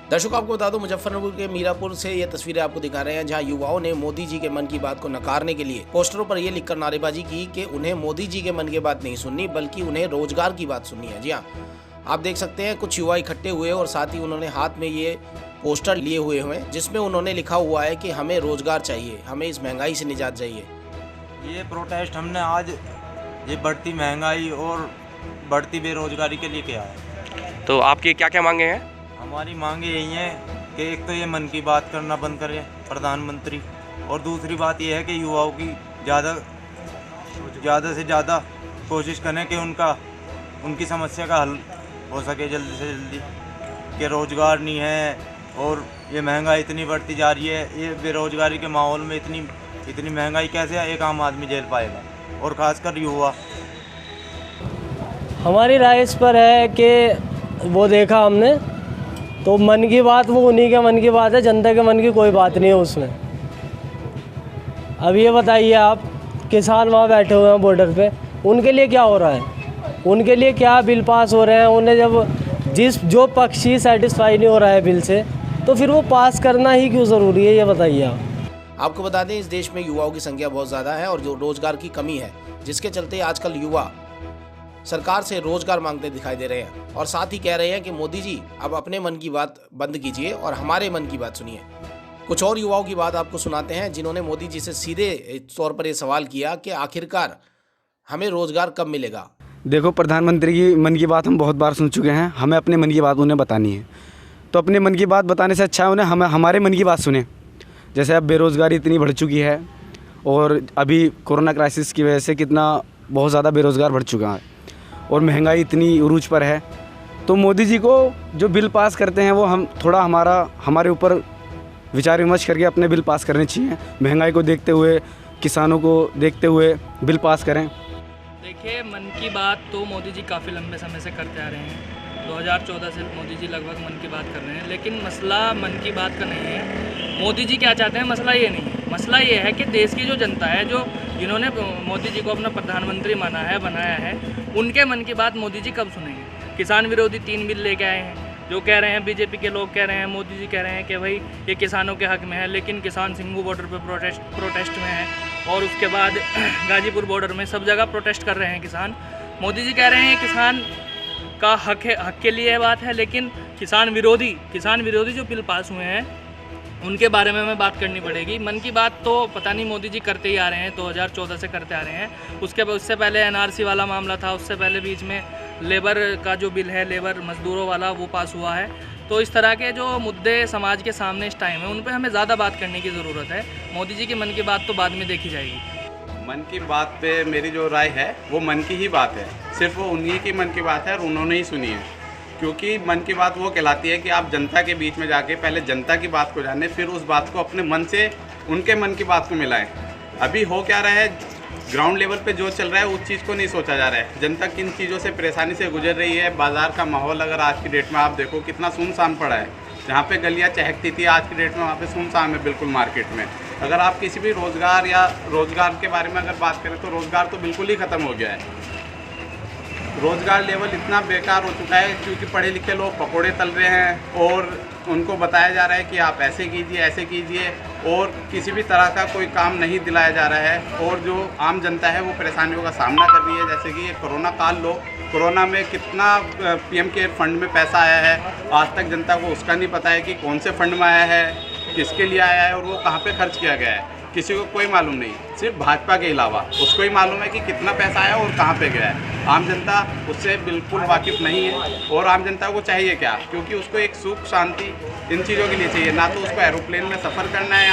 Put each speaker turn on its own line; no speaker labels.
दर्शकों, आपको बता दूं, मुजफ्फरनगर के मीरापुर से ये तस्वीरें आपको दिखा रहे हैं, जहां युवाओं ने मोदी जी के मन की बात को नकारने के लिए पोस्टरों पर ये लिखकर नारेबाजी की कि उन्हें मोदी जी के मन की बात नहीं सुननी, बल्कि उन्हें रोजगार की बात सुननी है। जी हाँ, आप देख सकते हैं कुछ युवा इकट्ठे हुए और साथ ही उन्होंने हाथ में ये पोस्टर लिए हुए हैं, जिसमें उन्होंने लिखा हुआ है कि हमें रोजगार चाहिए, हमें इस महंगाई से निजात चाहिए।
ये प्रोटेस्ट हमने आज ये बढ़ती महंगाई और बढ़ती बेरोजगारी के लिए किया है।
तो आपकी क्या क्या मांगे हैं?
हमारी मांगे यही हैं कि एक तो ये मन की बात करना बंद करें प्रधानमंत्री, और दूसरी बात ये है कि युवाओं की ज़्यादा से ज़्यादा कोशिश करें कि उनकी समस्या का हल हो सके जल्दी से जल्दी, कि रोज़गार नहीं है और ये महंगाई इतनी बढ़ती जा रही है। ये बेरोज़गारी के माहौल में इतनी महंगाई कैसे एक आम आदमी झेल पाएगा, और ख़ासकर युवा।
हमारी राय इस पर है कि वो देखा हमने तो मन की बात वो उन्हीं के मन की बात है, जनता के मन की कोई बात नहीं है उसमें। अब ये बताइए आप, किसान वहाँ बैठे हुए हैं बॉर्डर पे, उनके लिए क्या हो रहा है, उनके लिए क्या बिल पास हो रहे हैं? उन्हें जब जो पक्षी सेटिस्फाई नहीं हो रहा है बिल से, तो फिर वो पास करना ही क्यों ज़रूरी है, ये बताइए आप।
आपको बता दें, इस देश में युवाओं की संख्या बहुत ज़्यादा है और जो रोजगार की कमी है, जिसके चलते आजकल युवा सरकार से रोजगार मांगते दिखाई दे रहे हैं और साथ ही कह रहे हैं कि मोदी जी अब अपने मन की बात बंद कीजिए और हमारे मन की बात सुनिए। कुछ और युवाओं की बात आपको सुनाते हैं, जिन्होंने मोदी जी से सीधे तौर पर यह सवाल किया कि आखिरकार हमें रोजगार कब मिलेगा।
देखो, प्रधानमंत्री की मन की बात हम बहुत बार सुन चुके हैं, हमें अपने मन की बात उन्हें बतानी है। तो अपने मन की बात बताने से अच्छा है उन्हें हमारे मन की बात सुने। जैसे अब बेरोज़गारी इतनी बढ़ चुकी है और अभी कोरोना क्राइसिस की वजह से बहुत ज़्यादा बेरोज़गार बढ़ चुका है और महंगाई इतनी उरूज पर है। तो मोदी जी को जो बिल पास करते हैं वो हम थोड़ा हमारे ऊपर विचार विमर्श करके अपने बिल पास करने चाहिए। महंगाई को देखते हुए, किसानों को देखते हुए बिल पास करें।
देखिए, मन की बात तो मोदी जी काफ़ी लंबे समय से करते आ रहे हैं। 2014 से मोदी जी लगभग मन की बात कर रहे हैं, लेकिन मसला मन की बात का नहीं है। मोदी जी क्या चाहते हैं, मसला ये नहीं है। मसला ये है कि देश की जो जनता है, जिन्होंने मोदी जी को अपना प्रधानमंत्री माना है, बनाया है, उनके मन की बात मोदी जी कब सुनेंगे। किसान विरोधी 3 बिल लेके आए हैं, जो कह रहे हैं, बीजेपी के लोग कह रहे हैं, मोदी जी कह रहे हैं कि भाई ये किसानों के हक़ में है, लेकिन किसान सिंघू बॉर्डर पे प्रोटेस्ट में है, और उसके बाद गाजीपुर बॉर्डर में सब जगह प्रोटेस्ट कर रहे हैं किसान। मोदी जी कह रहे हैं किसान का हक़ है, हक़ के लिए बात है, लेकिन किसान विरोधी जो बिल पास हुए हैं उनके बारे में हमें बात करनी पड़ेगी। मन की बात तो पता नहीं मोदी जी करते ही आ रहे हैं, 2014 से करते आ रहे हैं। उससे पहले NRC वाला मामला था, उससे पहले बीच में लेबर का जो बिल है, लेबर मज़दूरों वाला, वो पास हुआ है। तो इस तरह के जो मुद्दे समाज के सामने इस टाइम है, उन पर हमें ज़्यादा बात करने की ज़रूरत है। मोदी जी की मन की बात तो बाद में देखी जाएगी।
मन की बात पे मेरी जो राय है वो मन की ही बात है, सिर्फ वो उन्हीं की मन की बात है और उन्होंने ही सुनी है। क्योंकि मन की बात वो कहलाती है कि आप जनता के बीच में जाके पहले जनता की बात को जाने, फिर उस बात को अपने मन से उनके मन की बात को मिलाएं। अभी हो क्या रहा है, ग्राउंड लेवल पे जो चल रहा है उस चीज़ को नहीं सोचा जा रहा है। जनता किन चीज़ों से परेशानी से गुजर रही है। बाज़ार का माहौल अगर आज की डेट में आप देखो कितना सुनसान पड़ा है। जहाँ पे गलियाँ चहकती थी, आज की डेट में वहाँ पे सुनसान है बिल्कुल मार्केट में। अगर आप किसी भी रोज़गार के बारे में अगर बात करें तो रोज़गार तो बिल्कुल ही ख़त्म हो गया है। रोज़गार लेवल इतना बेकार हो चुका है क्योंकि पढ़े लिखे लोग पकोड़े तल रहे हैं और उनको बताया जा रहा है कि आप ऐसे कीजिए, और किसी भी तरह का कोई काम नहीं दिलाया जा रहा है। और जो आम जनता है वो परेशानियों का सामना कर रही है। जैसे कि ये कोरोना काल लो, कोरोना में कितना PM केयर फंड में पैसा आया है, आज तक जनता को उसका नहीं पता है कि कौन से फंड में आया है, किसके लिए आया है और वो कहाँ पे खर्च किया गया है। किसी को कोई मालूम नहीं, सिर्फ भाजपा के अलावा उसको ही मालूम है कि कितना पैसा आया और कहाँ पे गया है। आम जनता उससे बिल्कुल वाकिफ़ नहीं है। और आम जनता को चाहिए क्या, क्योंकि उसको एक सुख शांति इन चीज़ों के लिए चाहिए, ना तो उसको एरोप्लेन में सफ़र करना है।